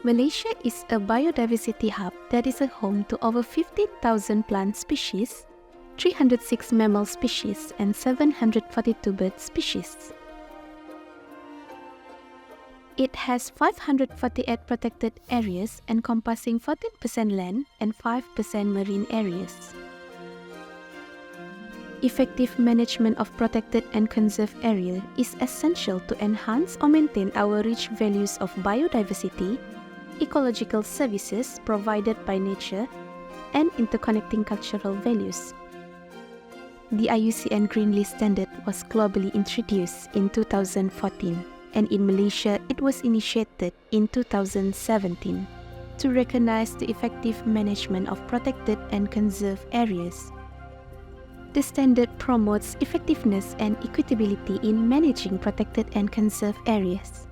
Malaysia is a biodiversity hub that is a home to over 15,000 plant species, 306 mammal species, and 742 bird species. It has 548 protected areas encompassing 14% land and 5% marine areas. Effective management of protected and conserved area is essential to enhance or maintain our rich values of biodiversity, ecological services provided by nature, and interconnecting cultural values. The IUCN Green List standard was globally introduced in 2014, and in Malaysia it was initiated in 2017 to recognize the effective management of protected and conserved areas. The standard promotes effectiveness and equitability in managing protected and conserved areas.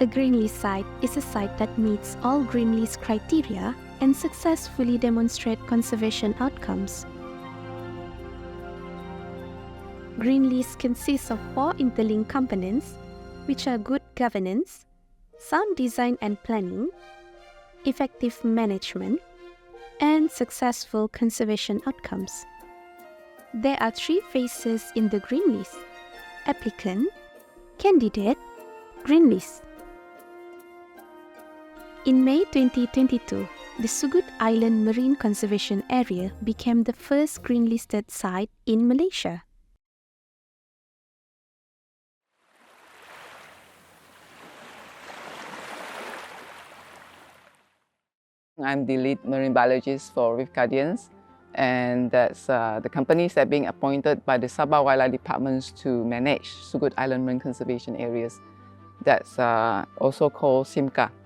A Green List site is a site that meets all Green List criteria and successfully demonstrates conservation outcomes. Green List consists of 4 interlinked components, which are good governance, sound design and planning, effective management, and successful conservation outcomes. There are 3 phases in the Green List: applicant, candidate, Green List. In May 2022, the Sugut Island Marine Conservation Area became the first green listed site in Malaysia. I'm the lead marine biologist for Reef Guardians, and that's the companies that are being appointed by the Sabah Wildlife Departments to manage Sugut Island Marine Conservation Areas. That's also called SIMCA.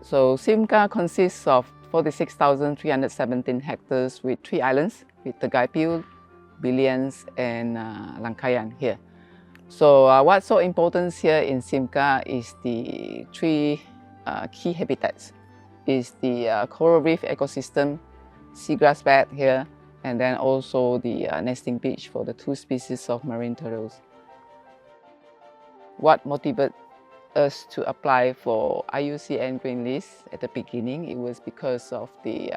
So SIMCA consists of 46,317 hectares with 3 islands, with Tagaipil, Bilians, and Langkayan here. So what's so important here in SIMCA is the 3 key habitats. Is the coral reef ecosystem, seagrass bed here, and then also the nesting beach for the 2 species of marine turtles. What motivated us to apply for IUCN Green List at the beginning, it was because of the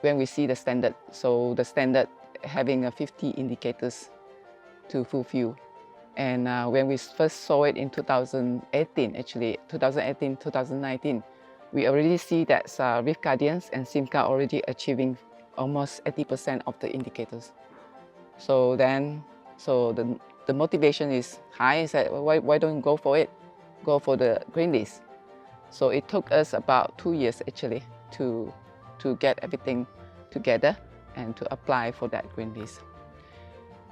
when we see the standard. So the standard having 50 indicators to fulfill. And when we first saw it in 2018, actually 2018-2019, we already see that Reef Guardians and SIMCA already achieving almost 80% of the indicators. So then, the motivation is high. Is that why don't you go for it? Go for the Green List. So it took us about 2 years actually to get everything together and to apply for that Green List.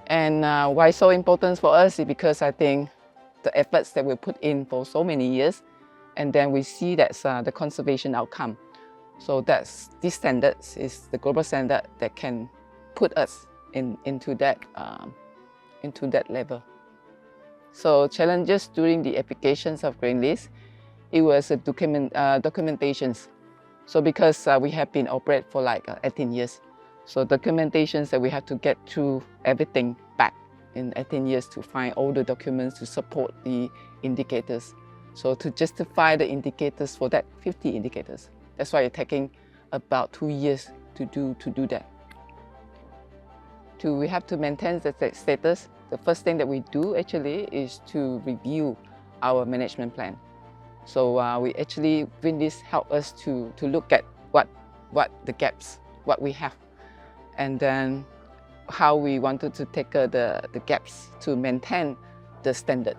And why so important for us is because I think the efforts that we put in for so many years, and then we see that's the conservation outcome. So this standards is the global standard that can put us into that level. So challenges during the applications of Green List, it was documentations. So because we have been operate for like 18 years, so documentations that we have to get through everything back in 18 years to find all the documents to support the indicators. So to justify the indicators for that 50 indicators, that's why it's taking about 2 years to do that. We have to maintain the status. The first thing that we do actually is to review our management plan. So we actually Green List help us to look at what the gaps, what we have, and then how we wanted to tackle the gaps to maintain the standard.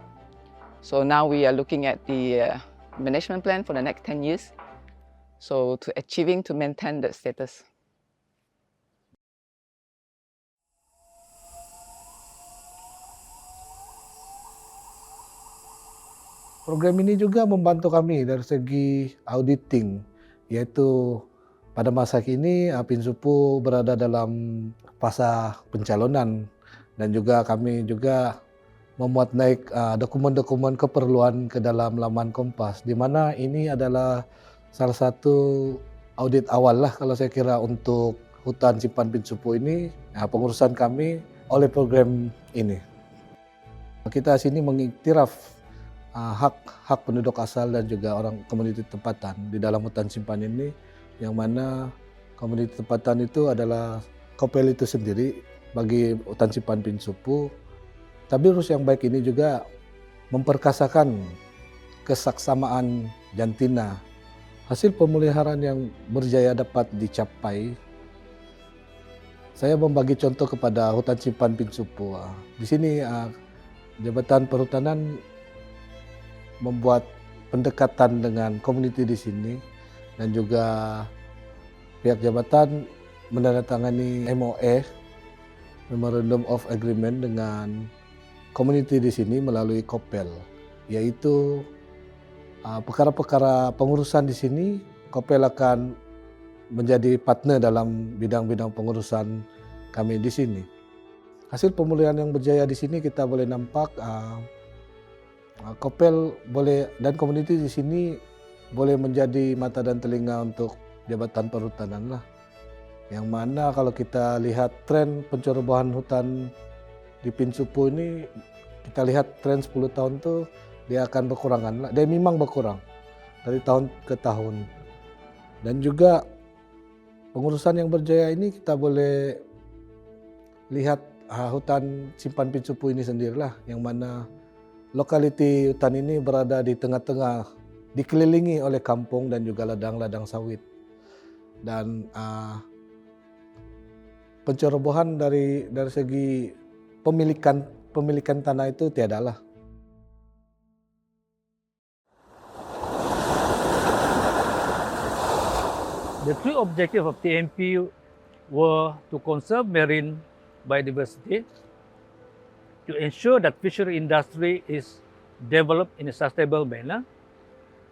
So now we are looking at the management plan for the next 10 years. So to maintain that status. Program ini juga membantu kami dari segi auditing, yaitu pada masa kini Pinsupu berada dalam fasa pencalonan, dan juga kami juga memuat naik dokumen-dokumen keperluan ke dalam laman Kompas, di mana ini adalah salah satu audit awal lah kalau saya kira untuk hutan simpan Pinsupu ini, pengurusan kami oleh program ini. Kita sini mengiktiraf hak penduduk asal dan juga orang komuniti tempatan di dalam hutan simpan ini, yang mana komuniti tempatan itu adalah Kopel itu sendiri bagi hutan simpan Pinsupu. Tabirush yang baik ini juga memperkasakan kesaksamaan jantina. Hasil pemeliharaan yang berjaya dapat dicapai. Saya membagi contoh kepada hutan simpan Pinsupu. Di sini Jabatan Perhutanan membuat pendekatan dengan komuniti di sini, dan juga pihak jabatan menandatangani MOA, Memorandum of Agreement, dengan komuniti di sini melalui Kopel, yaitu perkara-perkara pengurusan di sini Kopel akan menjadi partner dalam bidang-bidang pengurusan kami di sini. Hasil pemulihan yang berjaya di sini kita boleh nampak Kopel boleh dan komuniti di sini boleh menjadi mata dan telinga untuk Jabatan Perhutanan lah. Yang mana kalau kita lihat tren pencorobohan hutan di Pinsupu ini, kita lihat tren 10 tahun tuh dia akan berkurangan lah. Dia memang berkurang dari tahun ke tahun. Dan juga pengurusan yang berjaya ini kita boleh lihat hutan simpan Pinsupu ini sendirilah, yang mana lokaliti hutan ini berada di tengah-tengah, dikelilingi oleh kampung dan juga ladang-ladang sawit. Dan pencorobohan dari segi pemilikan tanah itu tiadalah. The three objectives of TMP were to conserve marine biodiversity, to ensure that fishery industry is developed in a sustainable manner,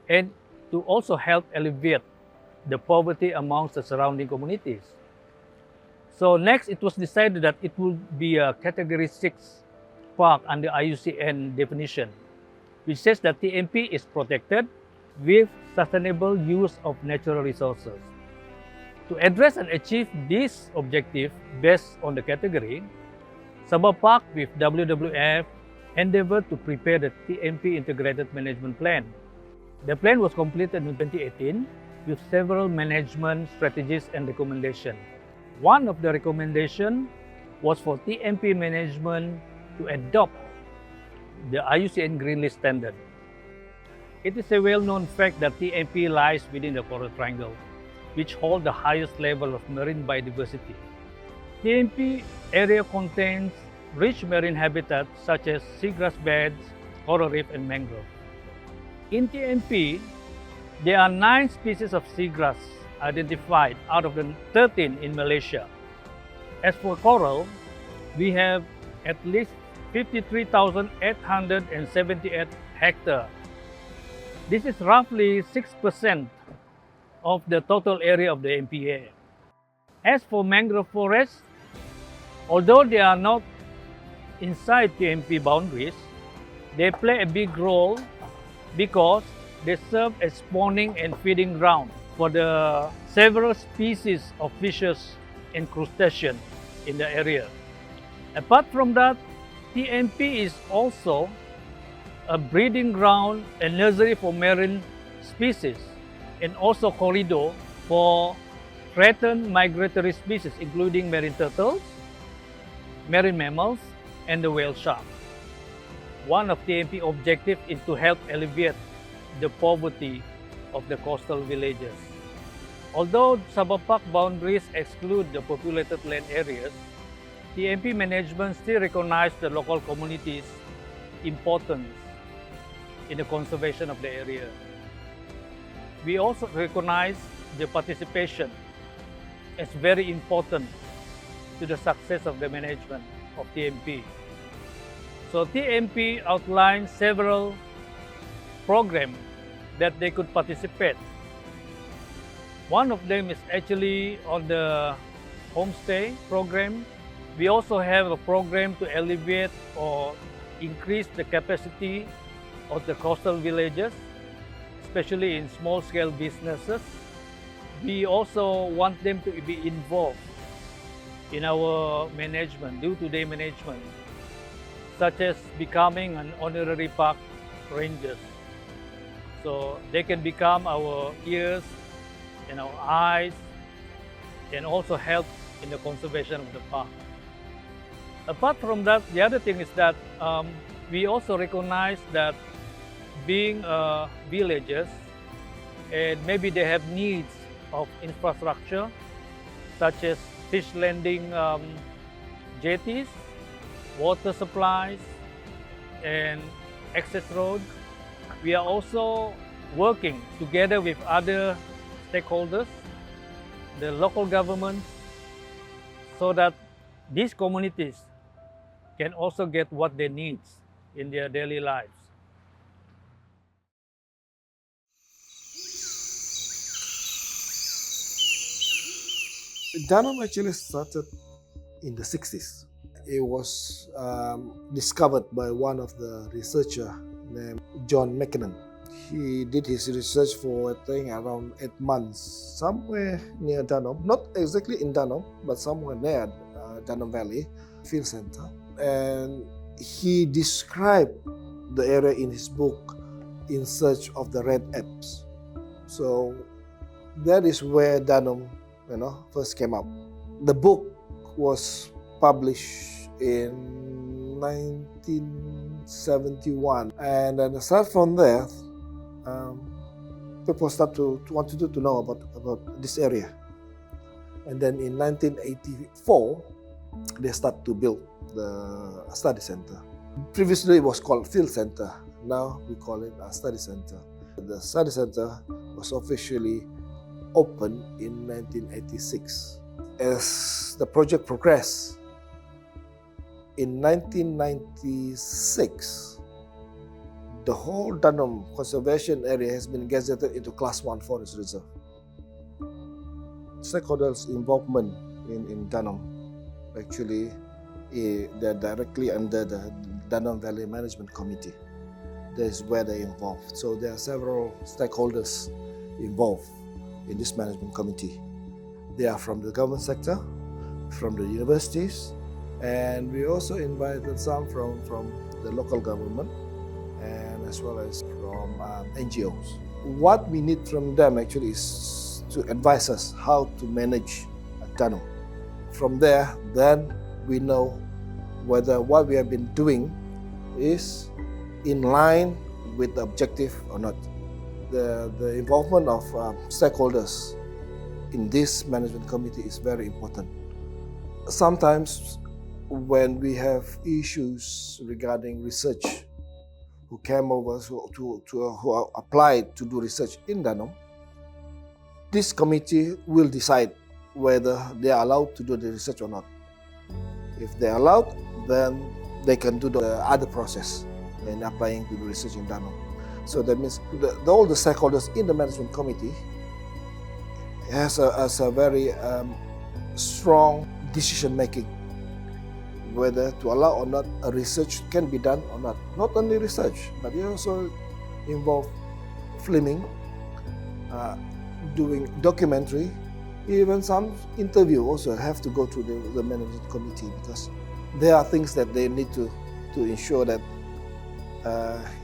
and to also help alleviate the poverty amongst the surrounding communities. So next, it was decided that it will be a Category 6 park under IUCN definition, which says that TMP is protected with sustainable use of natural resources. To address and achieve this objective based on the category, Sabah Park with WWF endeavored to prepare the TMP Integrated Management Plan. The plan was completed in 2018 with several management strategies and recommendations. One of the recommendations was for TMP management to adopt the IUCN Green List standard. It is a well-known fact that TMP lies within the Coral Triangle, which hold the highest level of marine biodiversity. TMP area contains rich marine habitats such as seagrass beds, coral reef, and mangrove. In TMP, there are 9 species of seagrass identified out of the 13 in Malaysia. As for coral, we have at least 53,878 hectares. This is roughly 6% of the total area of the MPA. As for mangrove forests, although they are not inside TMP boundaries, they play a big role because they serve as spawning and feeding ground for the several species of fishes and crustaceans in the area. Apart from that, TMP is also a breeding ground and nursery for marine species, and also corridor for threatened migratory species including marine turtles, marine mammals, and the whale shark. One of TMP objectives is to help alleviate the poverty of the coastal villages. Although Sabah Park boundaries exclude the populated land areas, TMP management still recognizes the local communities' importance in the conservation of the area. We also recognize the participation as very important to the success of the management of TMP. So TMP outlines several programs that they could participate. One of them is actually on the homestay program. We also have a program to alleviate or increase the capacity of the coastal villages, especially in small-scale businesses. We also want them to be involved in our management, day-to-day management, such as becoming an honorary park rangers. So they can become our ears and our eyes and also help in the conservation of the park. Apart from that, the other thing is that we also recognize that being villagers, and maybe they have needs of infrastructure such as fish landing jetties, water supplies, and access road. We are also working together with other stakeholders, the local government, so that these communities can also get what they need in their daily lives. Danum actually started in the 60s. It was discovered by one of the researcher named John McKinnon. He did his research for, I think, around 8 months, somewhere near Danum, not exactly in Danum, but somewhere near Danum Valley Field Center. And he described the area in his book, In Search of the Red Apes. So that is where Danum, first came up. The book was published in 1971, and then aside from there, people start to wanted to know about this area. And then in 1984, they start to build the study center. Previously, it was called Field Center. Now we call it a study center. The study center was officially opened in 1986. As the project progressed, in 1996, the whole Danum conservation area has been gazetted into Class 1 Forest Reserve. Stakeholders' involvement in Danum, actually, they're directly under the Danum Valley Management Committee. That is where they're involved. So there are several stakeholders involved in this management committee. They are from the government sector, from the universities, and we also invited some from the local government, and as well as from NGOs. What we need from them actually is to advise us how to manage Danum. From there, then we know whether what we have been doing is in line with the objective or not. The involvement of stakeholders in this management committee is very important. Sometimes when we have issues regarding research, who came over who are applied to do research in Danum, this committee will decide whether they are allowed to do the research or not. If they are allowed, then they can do the other process in applying to do research in Danum. So that means all the stakeholders in the management committee has a very strong decision making, whether to allow or not a research can be done or not. Not only research, but it also involve filming, doing documentary, even some interview also have to go through the management committee, because there are things that they need to ensure that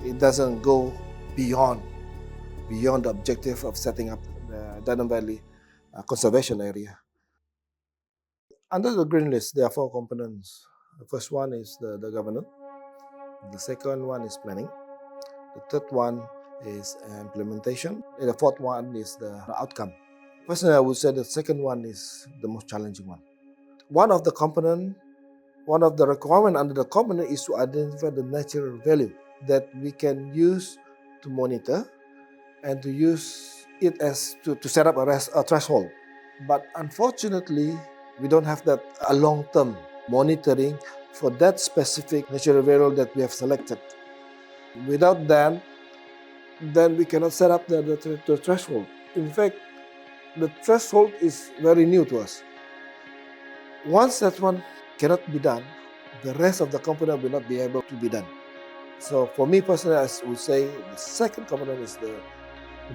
it doesn't go beyond the objective of setting up the Danum Valley Conservation Area. Under the Green List, there are 4 components. The first one is the governance. The second one is planning. The third one is implementation. And the fourth one is the outcome. Personally, I would say the second one is the most challenging one. One of the requirements under the component is to identify the natural value that we can use to monitor and to use it as to set up a threshold. But unfortunately, we don't have that a long-term monitoring for that specific natural value that we have selected. Without that, then we cannot set up the threshold. In fact, the threshold is very new to us. Once that one cannot be done, the rest of the component will not be able to be done. So for me personally, I would say the second component is the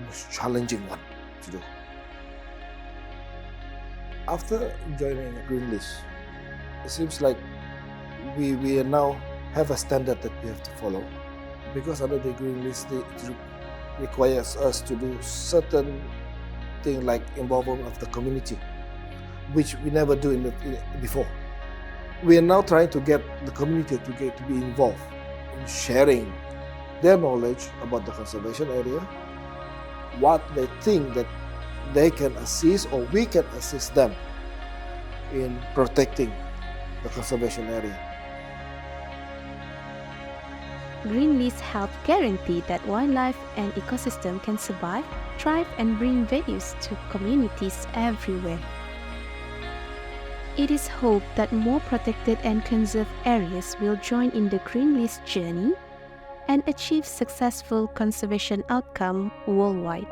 most challenging one to do. After joining Green List, it seems like we now have a standard that we have to follow. because under the Green List, it requires us to do certain thing like involvement of the community, which we never do before. We are now trying to get the community to be involved in sharing their knowledge about the conservation area, what they think that they can assist or we can assist them in protecting the conservation area. Green List helps guarantee that wildlife and ecosystem can survive, thrive, and bring values to communities everywhere. It is hoped that more protected and conserved areas will join in the Green List journey and achieve successful conservation outcome worldwide.